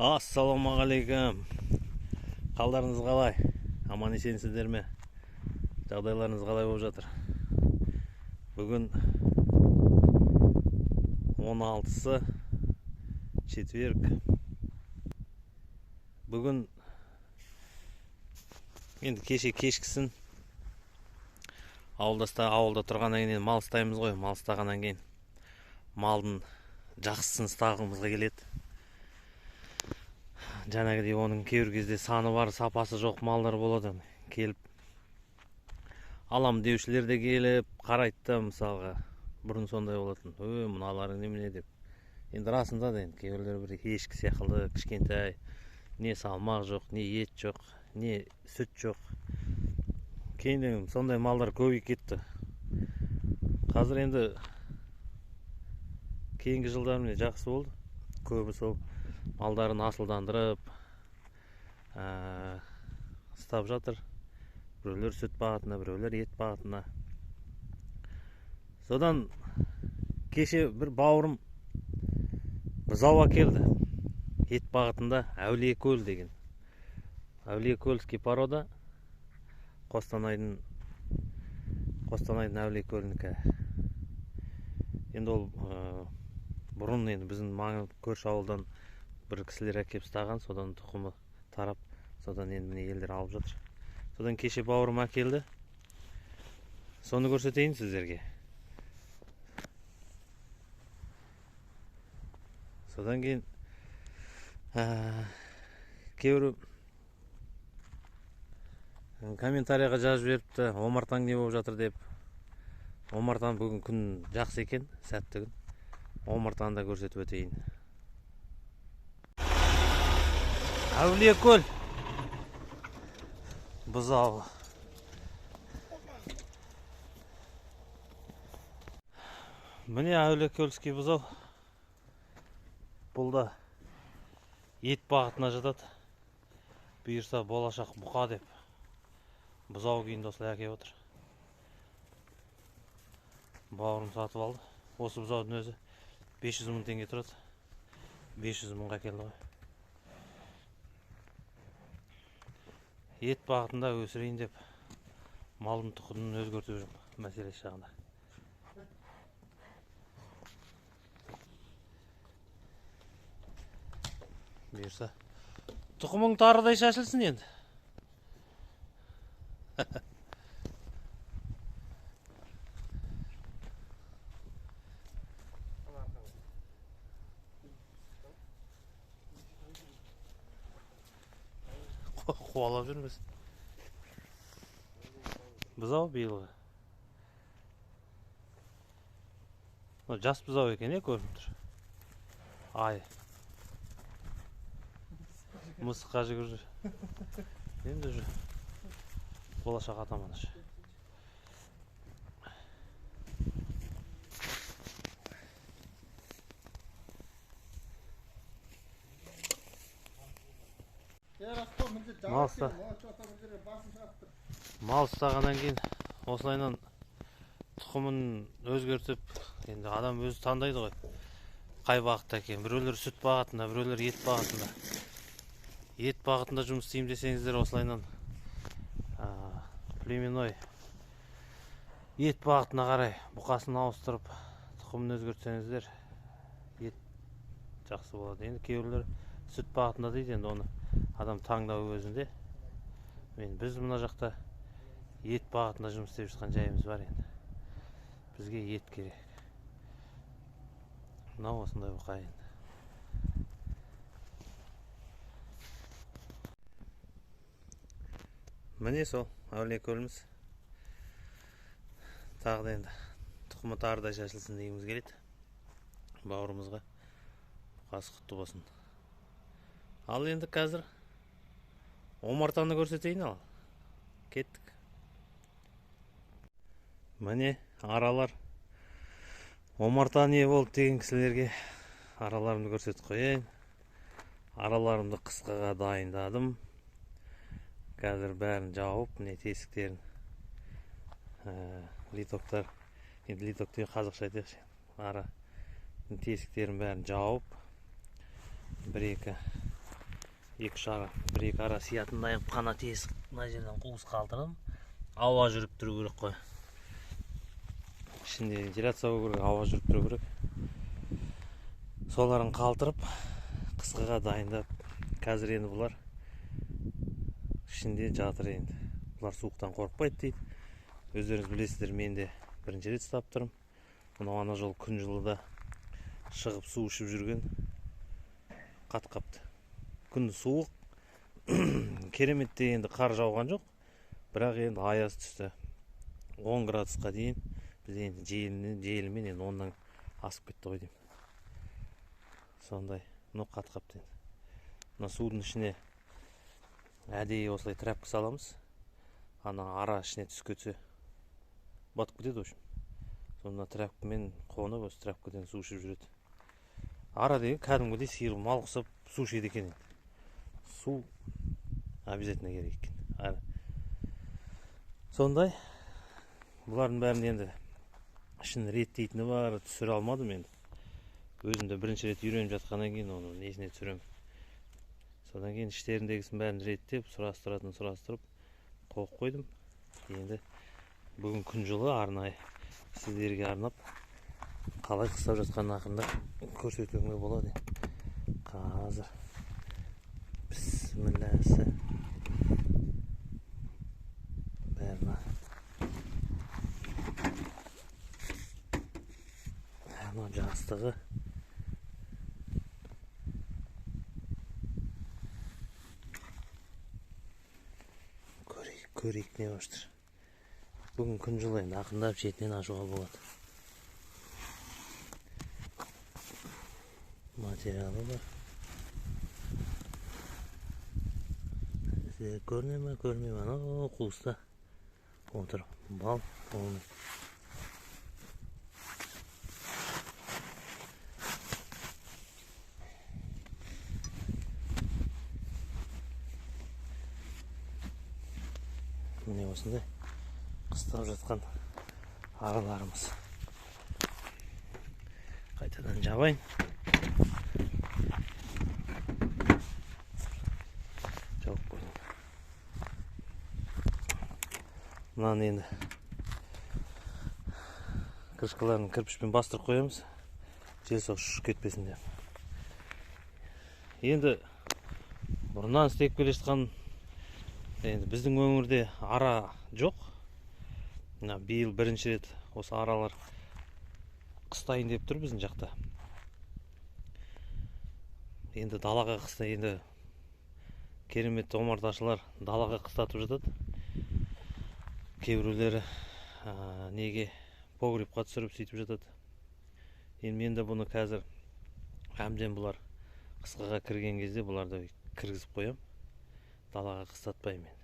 Ассалаумағалейкум. Қалдарыңыз қалай? Аман есенсіздер ме? Жағдайларыңыз қалай болып жатыр? Бүгін 16-сы четверг. Бүгін енді кешкісін ауылда тұрғаннан кейін мал ұстаймыз ғой. Мал ұстағаннан кейін малдың жақсысын ұстағымызға келеді. Жаңағыдей оның кейбір кезде саны бар, сапасы жоқ малдар болады. Келіп алам деушілер де келіп қарайды, мысалға. Бұрын сондай болатын. Мыналарың немене деп. Енді расында да кейбіреулер бір ешкі сияқты кішкентай, не салмақ жоқ, не ет жоқ, не сүт жоқ. Кейіннен сондай малдар көбейіп кетті. Қазір енді кейінгі жылдар міне жақсы болды. Көбі сол малдарын асылдандырып ұстап жатыр. Біреулер сүт бағытына, біреулер ет бағытына. Содан кеше бір бауырым бұзау әкелді. Ет бағытында Әулиекөл деген. Әулиекөлский порода. Қостанайдың Әулиекөлінікі. Енді ол бұрын енді біздің көрші ауылдан бір кісілер әкеп ұстаған, содан тұқымы тарап, содан енді міне елдер алып жатыр. Содан кеше бауырым әкелді. Соны көрсетейін сіздерге. Содан кейін кейбір комментарияға жазып жіберіпті, омартаң не болып жатыр деп. Омартаң бүгін күн жақсы екен, сәтті күн. Омартаны да көрсетіп өтейін. Әулиекөл бұзауы. Міне Әулиекөлский бұзау. Бұл да ет бағытына жатады. Бұйырса болашақ бұқа деп бұзау күйінде осылай әкеп отыр. Бауырым сатып алды. Осы бұзаудың өзі 500 мың теңге тұрады. 500 мыңға келді ғой. Ет бағытында өсірейін деп малдың тұқымын өзгертіп жүрмін мәселе жағында. Бұйырса тұқымың тарыдай шашылсын енді. Қуалап жүрміз. Бұзау биылғы. Жас бұзау екен, көрініп тұр. Ай. Мысыққа жүгір жүр. Енді жүр. Болашақ атаман жүр. Мал ұстағаннан кейін осылайынан тұқымын өзгертіп, енді адам өзі таңдайды ғой. Қай бағытта екен. Біреулер сүт бағытында, біреулер ет бағытында. Ет бағытында жұмыс істеймін десеңіздер, осылайынан племенной ет бағытына қарай бұқасын ауыстырып, тұқымын өзгертсеңіздер, ет жақсы болады. Енді кейбіреулер сүт бағытында дейді, енді оны адам таңдауы өзінде. Біз мына жақта ет бағытында жұмыс істеп жатқан жайымыз бар енді. Бізге ет керек. Мынау осындай бұқа енді. Міне сол Әулиекөліміз. Тағы да енді тұқымы тарыдай шашылсын дегіміз келеді. Бауырымызға бұқасы құтты болсын. Ал енді қазір омартаны көрсетейін ал. Кеттік. Міне аралар. Омарта не болды деген кісілерге араларымды көрсетіп қояйын. Араларымды қысқаға дайындадым. Қазір бәрін жауып, не тесіктерін. Литоктар. Енді литок деген қазақша айтайықшы. Ара тесіктерін бәрін жауып, бір-екі Екі-үш ара, бір-екі ара сиятындай қана тесік мына жерден қуыс қалтырдым. Ауа жүріп тұру керек қой. Ішінде вентиляция болу керек, ауа жүріп тұру керек. Соларын қалтырып, қысқыға дайындап, қазір енді бұлар ішінде жатыр енді. Бұлар суықтан қорықпайды дейді. Өздеріңіз білесіздер, мен де бірінші рет ұстап тұрмын. Мынау ана жол күн жылыда шығып су ішіп жүрген қат қапты. Күнді суық, кереметте енді қар жауған жоқ, бірақ енді аяз түсті. 10 градусқа дейін біз енді желімен енді ондан асып кетті ғой деймін. Сондай, мұны қат қапты енді. Мына судың ішіне әдейі осылай трәпкі саламыз. Ана ара ішіне түсіп кетсе батып кетеді өшін. Сонда трәпкімен қонып, осы трәпкіден су ішіп жүреді. Ара деген кәдімгідей сиыр мал құсап су ішеді екен енді. Су обязательно керек екен. Сондай, бұлардың бәрін енді ішін реттейтіні бар, түсіре алмадым енді. Өзімді бірінші рет үйреніп жатқаннан кейін оны несіне түсірем. Содан кейін іштеріндегісін бәрін реттеп, сұрастырып қойып қойдым. Енді бүгін күн жылы арнайы сіздерге арнап қалай қыстап жатқанын ақырында көрсетуге болады. Қазір бісмілләсі бәріне мына жастығы көрейік не баштыр. Бүгін күн жылы енді ақырындап шетінен ашуға болады. Материалы бар. Сіздер көріне ме, көрмей ме? Ана қуыста отыр. Бал. Міне осындай қыстап жатқан араларымыз. Қайтадан жабайын. Жауып қойдым. Мынаны енді крышкаларын кірпішпен бастырып қоямыз. Жел соғып ұшып кетпесін деп. Енді бұрыннан істеп келе жатқан енді біздің өңірде ара жоқ. Биыл бірінші рет осы аралар қыстайын деп тұр біздің жақта. Енді далаға қыста, енді керемет омарташылар далаға қыстатып жатады. Кейбіреулері неге погребқа түсіріп сөйтіп жатады. Енді мен де бұны қазір әмден бұлар қысқаға кірген кезде бұларды кіргізіп қоям. Далаға қыстатпаймын енді.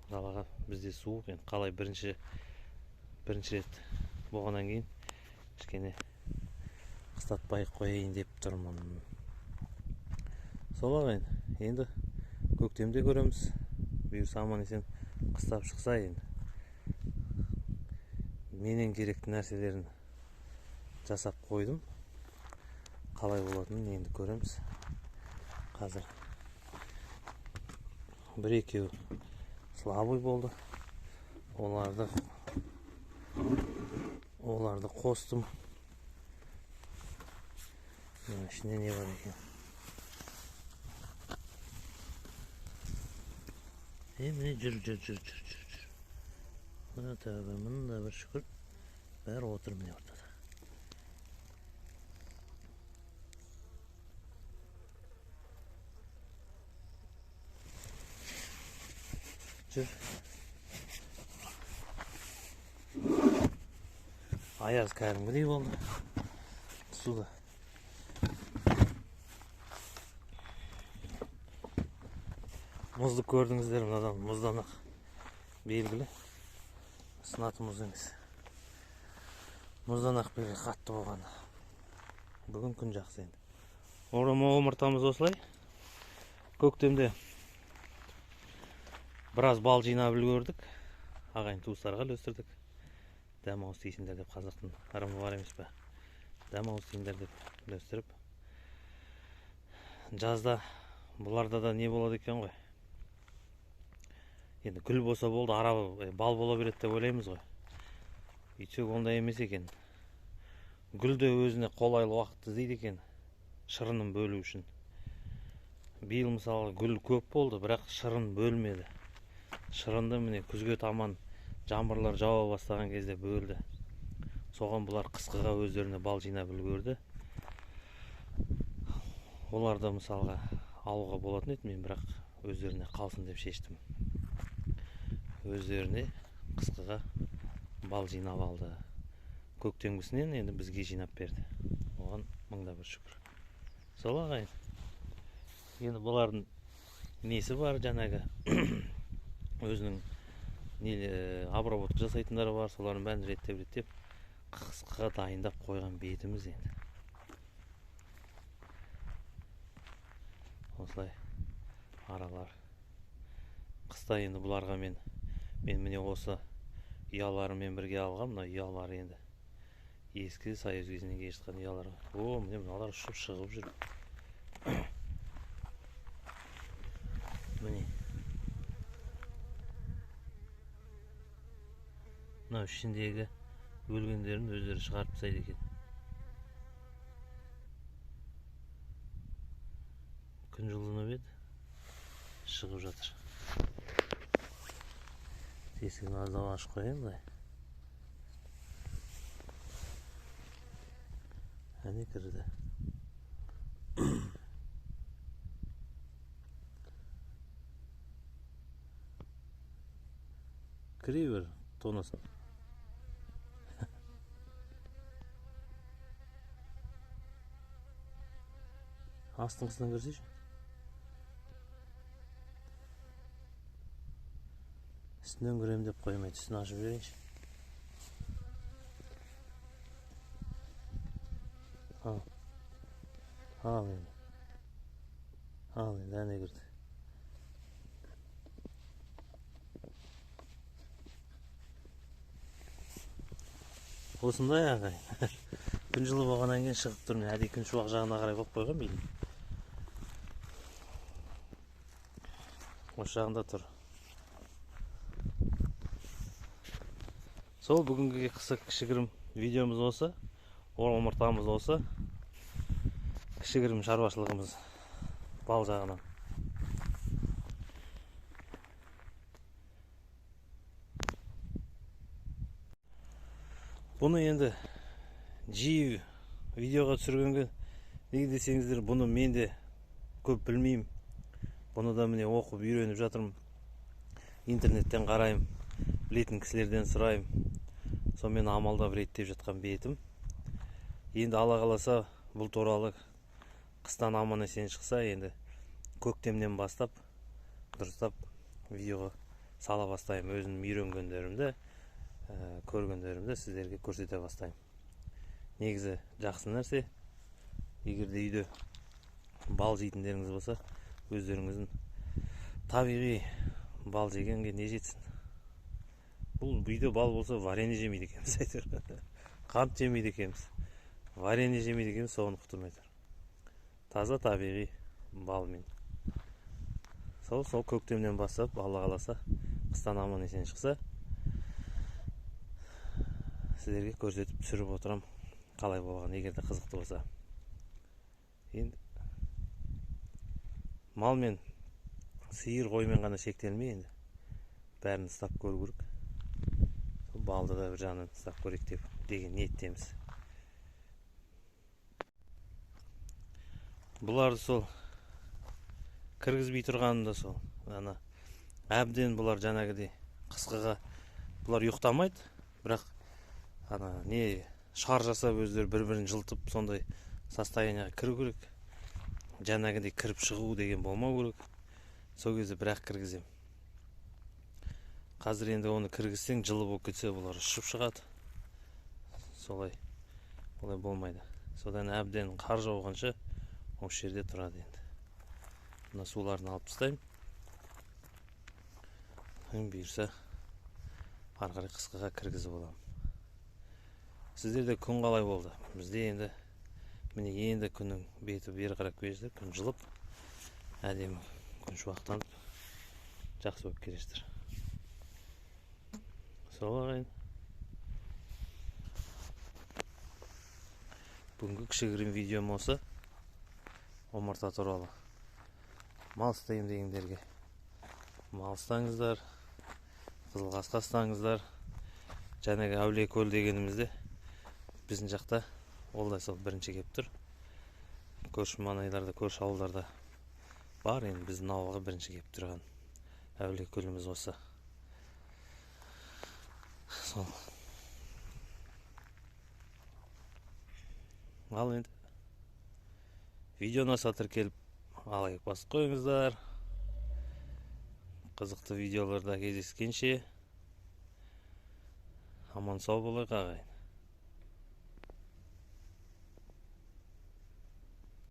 Далаға бізде суық, енді қалай бірінші рет болғаннан кейін кішкене қыстатпай қояйын деп тұрмын. Солай енді көктемде көреміз. Бұйырса аман есен қыстап шықса енді менен керекті нәрселерін жасап қойдым. Қалай болатынын енді көреміз. Қазір бір-екеу слабый болды. Оларды қостым. Ішінде не бар екен? Міне жүр. Мына тәубе, мында бір шүкір. Бәрі отыр міне ортада. Жүр. Аяз кәдімгідей болды. Суда. Мұзды көрдіңіздер, мынадан мұзданақ белгілі. Сынаты мұз емес. Мұзданақ белгілі қатты болған. Бүгін күн жақсы енді. Омыртамыз осылай. Көктемде біраз бал жинап үлгердік. Ағайын туыстарға үлестірдік. Дәмауыз тисіңдер деп, қазақтың ырымы бар емес пе? Дәмауыз тисіңдер деп үлестіріп. жазда бұларда да не болады екен ғой. Енді гүл болса болды, бал бола береді деп ойлаймыз ғой. Үйтсек ондай емес екен. Гүл де өзіне қолайлы уақыт іздейді екен, шырынын бөлу үшін. Биыл мысалы гүл көп болды, бірақ шырын бөлмеді. Шырынды міне күзге таман жаңбырлар жауа бастаған кезде бөлді. Соған бұлар қысқыға өздеріне бал жинап үлгерді. Оларды мысалға алуға болатын еді, мен бірақ өздеріне қалсын деп шештім. Өздеріне қысқыға бал жинап алды. Көктемгісінен енді бізге жинап берді. Оған мыңда бір шүкір. Сол ағайын. Енді бұлардың несі бар жаңағы өзінің обработка жасайтындары бар, солардың бәрін реттеп қысқыға дайындап қойған бетіміз енді. Осылай аралар. Қыста енді бұларға мен міне осы ұяларымен бірге алғам. Мына ұялары енді ескі Союз кезінен келе жатқан ұялар. Міне мыналар ұшып шығып жүр. Міне. Мынау ішіндегі өлгендерін өздері шығарып тастайды екен. Күн жылынып еді, шығып жатыр. Тесігін аздап ашып қояйын былай. Әне кірді. Кіре бер, тонасын. Астыңғысынан көрсейші. Үстінен көрем деп қоймайды, үстін ашып берейінші. Ал енді әне кірді. Осындай ағай. Күн жылы болғаннан кейін шығып тұрмын. Әдей күн шуақ жағына қарай болып қойған бейді. Осы жағында тұр. Сол бүгінгі кішігірім видеомыз осы. Омыртамыз осы. Кішігірім шаруашылығымыз бал жағынан. Бұны енді жиі видеоға түсіргенге неге десеңіздер, бұны мен де көп білмеймін. Бұны да міне оқып үйреніп жатырмын. Интернеттен қарайым, білетін кісілерден сұрайым. Сонымен амалдап реттеп жатқан бетім. Енді Алла қаласа бұл туралы қыстан аман есен шықса, енді көктемнен бастап дұрыстап видеоға сала бастаймын. Өзім үйренгендерімді, көргендерімді сіздерге көрсете бастаймын. Негізі жақсы нәрсе. Егер де үйде бал жейтіндеріңіз болса, өздеріңіздің табиғи бал жегенге не жетсін. Бұл үйде бал болса, варенье жемейді екенбіз айтыр. Қант жемейді екенбіз. Варенье жемейді екенбіз, соғын құтырмайды. Таза табиғи балмен. Сол көктемнен бастап, Алла қаласа, қыстан аман есен шықса, сіздерге көрсетіп түсіріп отырам. Қалай болған, егер де қызықты болса. Енді мал мен сиыр қоймен ғана шектелмей, енді бәрін ұстап көру керек. Балды да бір жағынан ұстап көрейік деген ниеттеміз. Бұларды сол кіргізбей тұрғанында сол әбден бұлар жаңағыдай қысқыға бұлар ұйықтамайды, бірақ шар жасап өздері бір-бірін жылтып сондай состоянияға кіру керек. Жаңағыдай кіріп шығу деген болмау керек. Сол кезде бірақ кіргізем. Қазір енді оны кіргізсең жылы болып кетсе, бұлар ұшып шығады. Солай болмайды. Содан әбден қар жауғанша осы жерде тұрады енді. Мына суларын алып тастаймын. Бұйырса ары қарай қысқыға кіргізіп аламын. Сіздерде күн қалай болды? Бізде енді күннің беті бері қарап келеді, күн жылып. әдемі күн шуақтанып жақсы болып келесіздер. Сол ағайын. Бүгінгі кішігірім видеом осы. Омарта туралы. Мал ұстаймын дегендерге мал ұстаңыздар, қызылқасқа ұстаңыздар. Жаңағы Әулиекөл дегенімізде біздің жақта олдай сол бірінші кеп тұр. Көрші маңайларда, көрші ауылдарда бар, енді біздің ауылға бірінші кеп тұрған Әулиекөліміз осы. Сол. Ал енді видеоны сатыр келіп лайк басып қойыңыздар. Қызықты видеоларда кездескенше аман сау болайық ағайын.